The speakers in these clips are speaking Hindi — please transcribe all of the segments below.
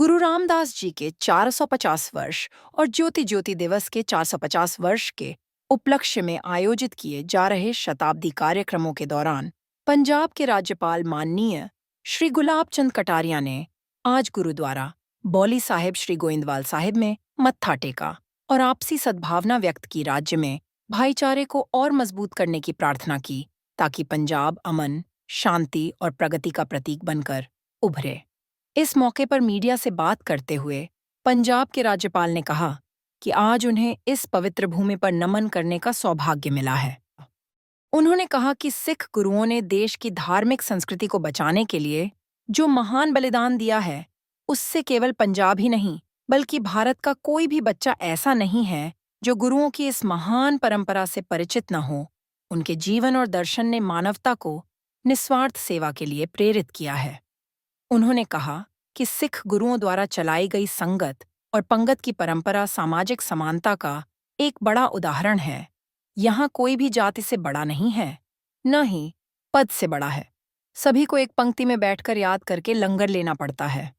गुरु रामदास जी के 450 वर्ष और ज्योति ज्योति दिवस के 450 वर्ष के उपलक्ष्य में आयोजित किए जा रहे शताब्दी कार्यक्रमों के दौरान पंजाब के राज्यपाल माननीय श्री गुलाब चंद कटारिया ने आज गुरुद्वारा बौली साहिब श्री गोइंदवाल साहिब में मत्था टेका और आपसी सद्भावना व्यक्त की। राज्य में भाईचारे को और मजबूत करने की प्रार्थना की ताकि पंजाब अमन, शांति और प्रगति का प्रतीक बनकर उभरे। इस मौके पर मीडिया से बात करते हुए पंजाब के राज्यपाल ने कहा कि आज उन्हें इस पवित्र भूमि पर नमन करने का सौभाग्य मिला है। उन्होंने कहा कि सिख गुरुओं ने देश की धार्मिक संस्कृति को बचाने के लिए जो महान बलिदान दिया है, उससे केवल पंजाब ही नहीं बल्कि भारत का कोई भी बच्चा ऐसा नहीं है जो गुरुओं की इस महान परंपरा से परिचित न हो। उनके जीवन और दर्शन ने मानवता को निस्वार्थ सेवा के लिए प्रेरित किया है। उन्होंने कहा कि सिख गुरुओं द्वारा चलाई गई संगत और पंगत की परंपरा सामाजिक समानता का एक बड़ा उदाहरण है। यहाँ कोई भी जाति से बड़ा नहीं है, न ही पद से बड़ा है। सभी को एक पंक्ति में बैठकर याद करके लंगर लेना पड़ता है।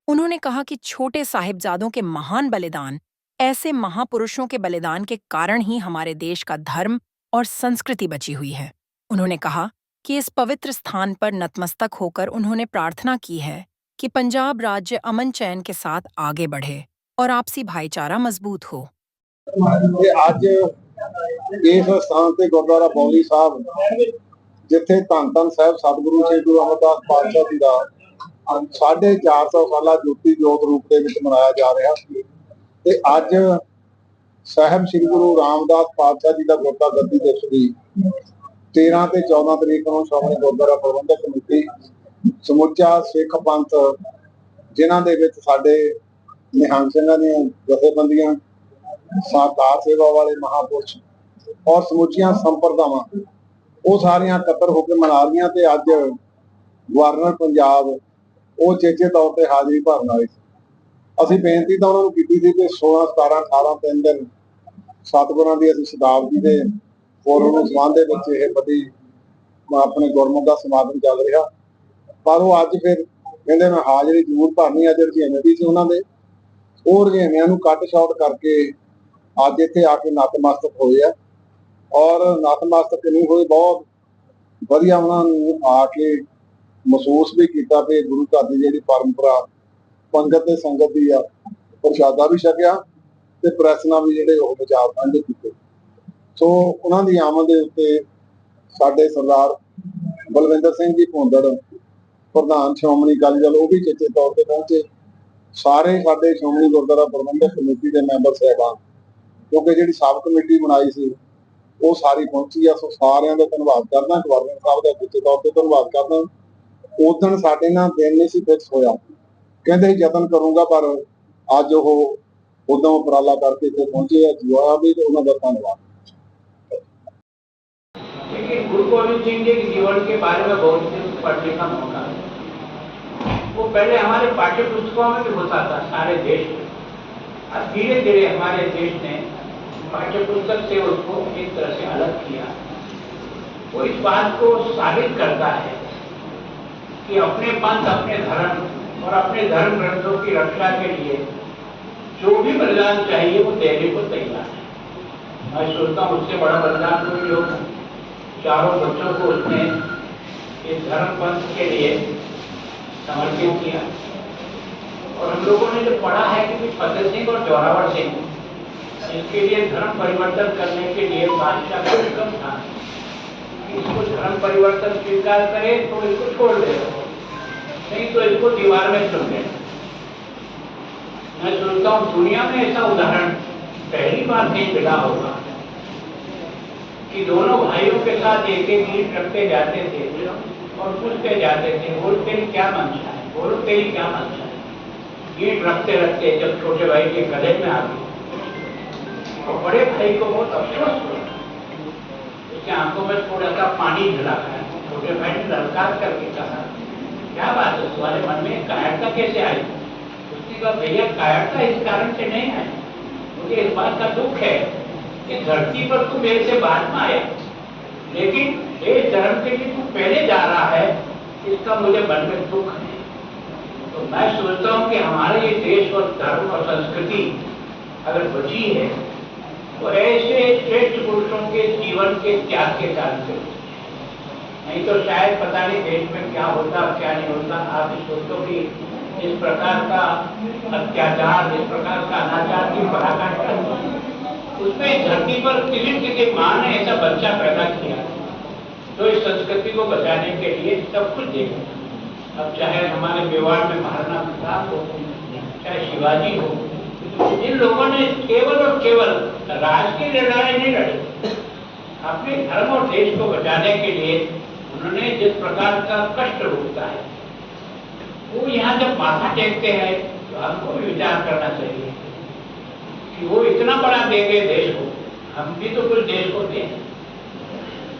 उन्होंने कहा कि छोटे साहिबजादों के महान बलिदान, ऐसे महापुरुषों के बलिदान के कारण ही हमारे देश का धर्म और संस्कृति बची हुई है। उन्होंने कहा कि इस पवित्र स्थान पर नतमस्तक होकर उन्होंने प्रार्थना की है कि पंजाब राज्य अमन चैन के साथ आगे बढ़े और आपसी भाईचारा मजबूत हो। आज इस स्थान ते गुरुद्वारा बौली साहब जिथे धन धन साहब सतगुरु श्री गुरु अमरदास पातशाह जी का 450 साला ज्योति जोत रूप के विच मनाया जा रहा ते अज साहब श्री गुरु रामदास पातशाह जी का गुरता गद्दी दिवस की 13 ते 14 तरीक को श्रोमणी गुरुद्वारा प्रबंधक कमेटी समुचा सिख पंथ जिन्हां दे विच साडे निहंग सिंघां दीआं जथेबंदियां, साकार सेवा वाले महापुरुष और समुचिया संप्रदावां वो सारियां इकट्ठर होकर मना रही ते अज गवर्नर पंजाब वो चेचे तौर पर हाजिरी भरन आए। असीं बेनती तो उन्होंने की थी कि 16, 17, 18 3 दिन सतगुरां दी असीं शताब्दी दे पूर्व संबंध दे बड़ी अपने गुरमुख का समागम चल रहा, पर वो अज फिर कहते मैं हाजिरी जरूर भरनी। अज रझेवे भी से उन्होंने वो रझेवियां नूं कट शॉट करके अज इत्थे आके नतमस्तक होए और नतमस्तक नहीं होए बहुत वधिया उन्होंने आके महसूस भी किया कि गुरु घर की जी परंपरा पंगत ते संगत की आ, प्रशादा भी छकिया ते प्रैस नाल भी जिहड़े ओह विचार साझे कीते। सो उन्हां दी आमद दे उत्ते साडे सरदार बलविंदर सिंह जी भुंदड़ प्रधान श्रोमणी अकाली दल वो भी चेचे तौर पर पहुंचे। सारे साडे श्रोमणी गुरुद्वारा प्रबंधक कमेटी के मैंबर साहबान क्योंकि जिहड़ी सब कमेटी बनाई सी वो सारी पहुंची आ। सो सारियां दा धन्नवाद करना, गवर्नर साहब का चेचे तौर पर धन्नवाद करना। उस दिन साडे नाल दिन नहीं सी फिक्स होया, कहते यतन करूंगा, पर अज वो उदों उपराला करके इत्थे पहुंचे जोया भी उन्होंने धन्यवाद। गुरु गोविंद सिंह जी के जीवन के बारे में बहुत कुछ पढ़ने का मौका है। वो पहले हमारे पाठ्य पुस्तकों में भी होता था सारे देश में, और धीरे धीरे हमारे देश ने पाठ्य पुस्तक से उसको एक तरह से अलग किया। वो इस बात को साबित करता है कि अपने पंथ, अपने धर्म और अपने धर्म ग्रंथों की रक्षा के लिए जो भी बलिदान चाहिए वो देने को तैयार है। मैं सोचता हूँ उससे बड़ा बलिदान कोई लोग, चारों बच्चों को उसने इस धर्म पंथ के लिए समर्पित किया। और हम लोगों ने जो पढ़ा है कि फतेह सिंह और जोरावर सिंह इसके लिए धर्म परिवर्तन करने के लिए बादशाह का हुक्म था, इसको धर्म परिवर्तन स्वीकार करे तो इसको छोड़ दे, नहीं तो इसको दीवार में चुन दे। मैं सोचता हूँ दुनिया में ऐसा उदाहरण पहली बार कहीं मिला होगा कि दोनों भाइयों के साथ एक एक गीत रखते जाते थे और पूछते जाते थे बोल तेरी क्या मंशा है, बोलो तेरी क्या मंशा है। गीत रखते रखते जब छोटे भाई के गले में आ गई और बड़े भाई को बहुत अफसोस हुआ, उसके आंखों में थोड़ा सा पानी झलका है। छोटे भाई ने ललकार करके कहा क्या बात है, तुम्हारे मन में कायरता कैसे आई। उसने कहा भैया कायरता इस कारण से नहीं आई, मुझे इस बात का दुख है कि धरती पर तू मेरे से बाद में आया, लेकिन इस धर्म के लिए तू पहले जा रहा है, इसका मुझे मन में दुख है। तो मैं सोचता हूँ कि हमारे ये देश और धर्म और संस्कृति अगर बची है तो ऐसे श्रेष्ठ पुरुषों के जीवन के त्याग के कारण से, नहीं तो शायद पता नहीं देश में क्या होता क्या नहीं होता। आप इस सोचो कि इस प्रकार का अत्याचार, इस प्रकार का अनाचार की पराकाष्ठा, उसमें धरती पर किसी माँ ने ऐसा बच्चा पैदा किया जो इस संस्कृति को बचाने के लिए सब कुछ देगा। अब चाहे हमारे मेवाड़ में महाराणा प्रताप हो, चाहे शिवाजी हो, इन लोगों ने केवल और केवल राजकीय लड़ाई नहीं लड़ी, अपने धर्म और देश को बचाने के लिए उन्होंने जिस प्रकार का कष्ट भोगता है, वो यहाँ जब माथा टेकते हैं तो हमको भी विचार करना चाहिए कि वो इतना बड़ा दे गए देश को, हम भी तो कुछ देश को दें,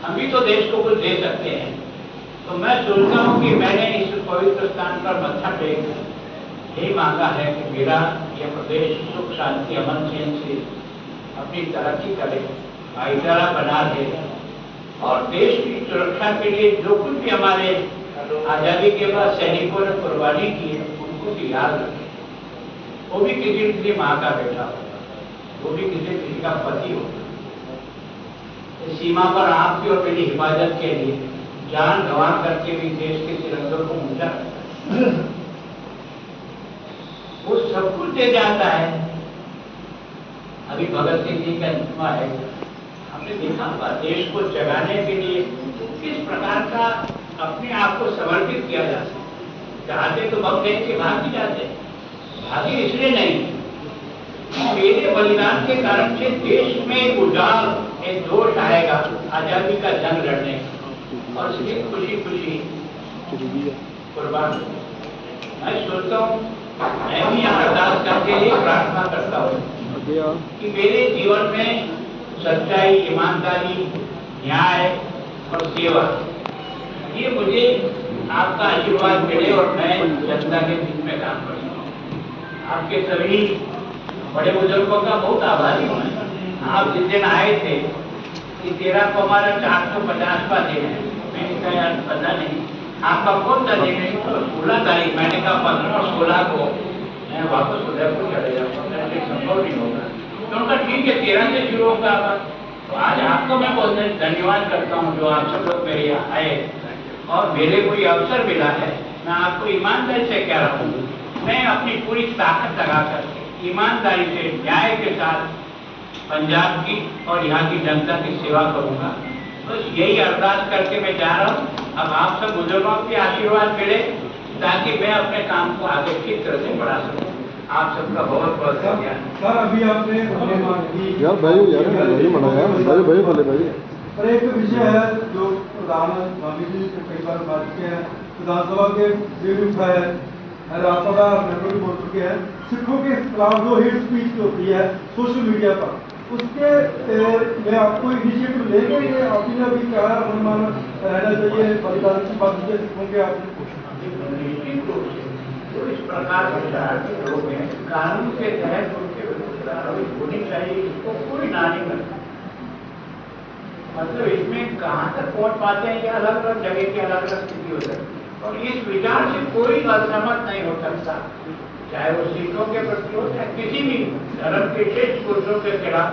हम भी तो देश को कुछ दे सकते हैं। तो मैं सोचता हूँ कि मैंने इस पवित्र स्थान पर मत्था टेक यही मांगा है कि मेरा यह प्रदेश सुख शांति अमन चैन से अपनी तरक्की करे, भाईचारा बना रहे और देश की सुरक्षा के लिए जो कुछ भी हमारे आजादी के बाद सैनिकों ने कुर्बानी की है उनको भी याद रखें। वो भी किसी माँ का बेटा होगा, वो भी किसी का पति होगा। सीमा पर आपकी और मेरी हिफाजत के लिए जान गंवा करके भी देश के तिरंगे को ऊंचा वो सब कुछ दे जाता है। अभी भगत सिंह जी का जुम्मा है, हमने देखा होगा देश को जगाने के लिए किस प्रकार का अपने आप को समर्पित किया जाता है। चाहते तो हम देश के भाग भी जाते, भागे इसलिए नहीं, मेरे बलिदान के कारण से देश में उजाल एक जोश आएगा आजादी का जंग लड़ने का, और इसलिए खुशी खुशी कुर्बान। मैं सोचता हूँ, मैं भी यहाँ अरदास करके लिए प्रार्थना करता हूँ कि मेरे जीवन में सच्चाई, ईमानदारी, न्याय और सेवा, ये मुझे आपका आशीर्वाद मिले और मैं जनता के बीच में काम करूँ। आपके सभी बड़े बुजुर्गों का बहुत आभारी हूँ। आप जिस दिन आए थे कि 13 को हमारा 450वां दिन है, मैंने कहा यार पता नहीं आपका कौन सा दिन है, तो 16 तारीख, मैंने कहा 15 और 16 को मैं वापस उदयपुर चले जाऊँगा, संभव नहीं होगा। तो उनका ठीक है 13 से शुरू होगा। तो आज आपको मैं बहुत धन्यवाद करता हूँ जो आप सब लोग मेरे यहाँ आए और मेरे को ये अवसर मिला है। मैं आपको ईमानदारी से कह रहा हूँ, मैं अपनी पूरी ताकत लगा करके ईमानदारी से न्याय के साथ पंजाब की और यहाँ की जनता की सेवा करूँगा। बस यही अरदास करके मैं जा रहा हूँ। अब आप सब बुजुर्गों के आशीर्वाद मिले ताकि मैं अपने काम को आगे ठीक तरह से बढ़ा सकूँ। आप सबका बहुत बहुत धन्यवाद। सर अभी आपने यार भाई मनाया पर एक विषय है जो प्रधानमंत्री जी से कई बार बात किया है, विधानसभा के विरुद्ध है, राज्यसभा मेंबर बोल चुके हैं, सिखों के खिलाफ जो हेट स्पीच होती है सोशल मीडिया पर, उसके में आपको इनिशिएटिव लेंगे कि आपने अभी क्या अनुमान रहना चाहिए बलिदान की बात की सिखों के आपने तो इस प्रकार के शरारती लोग हैं, कानून के तहत उनके विरुद्ध कार्रवाई होनी चाहिए, इसको कोई ना नहीं करता। मतलब इसमें कहाँ तक पहुँच पाते हैं कि अलग अलग जगह की अलग अलग स्थिति हो सकती है और इस विचार से कोई असहमत नहीं हो सकता, चाहे वो सिखों के प्रति हो चाहे किसी भी धर्म के श्रेष्ठ पुरुषों के खिलाफ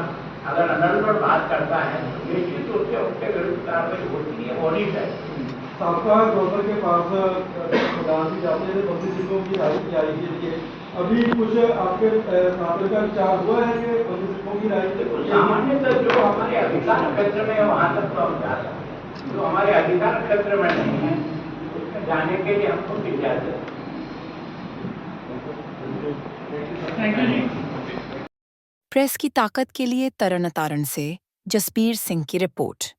अगर अनर्गल बात करता है तो निश्चित रूप से उनके विरुद्ध कार्रवाई होती है, होनी चाहिए। साबका गवर्नर के पास प्रधानमंत्री जाते थे बंदी सिखों की राय की आई के लिए, अभी कुछ आपके साथ का विचार हुआ है कि बंदी सिखों की राय सामान्यतः जो हमारे अधिकार क्षेत्र में है वहाँ तक तो हम जा सकते हैं, जो हमारे अधिकार क्षेत्र में नहीं है उसमें जाने के लिए हमको इजाजत है। प्रेस की ताकत के लिए तरन तारण से जसबीर सिंह की रिपोर्ट।